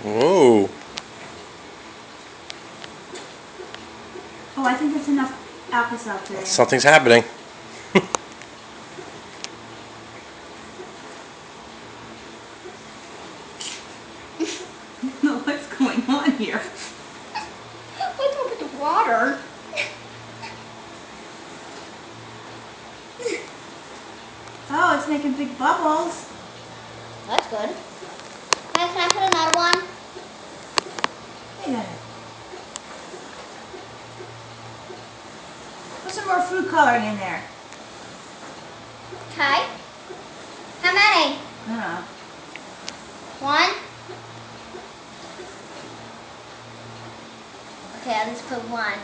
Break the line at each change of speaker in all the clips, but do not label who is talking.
Whoa.
Oh, I think there's enough Alka-Seltzer there.
Something's happening.
What's going on here?
What's up with the water?
Oh, it's making big bubbles.
That's good. Can I put another one?
Wait a minute. Put some more food coloring in there.
Okay. How many?
I don't know.
One? Okay, I'll just put one.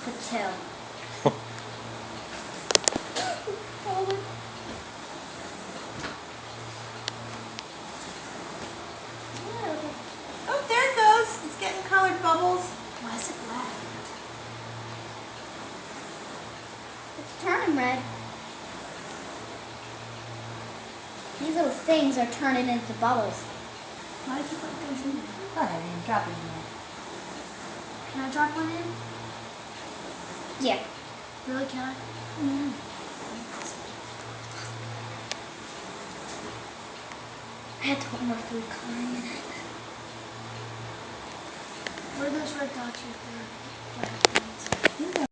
Put two.
Oh, there it goes. It's getting colored bubbles.
Why is it black? It's turning red. These little things are turning into bubbles.
Why did you put those in there? Go ahead and drop it in there.
Can I drop one in? Yeah. Really, can I?
Mm.
I had to put more food coloring in it. What are those red dots right there?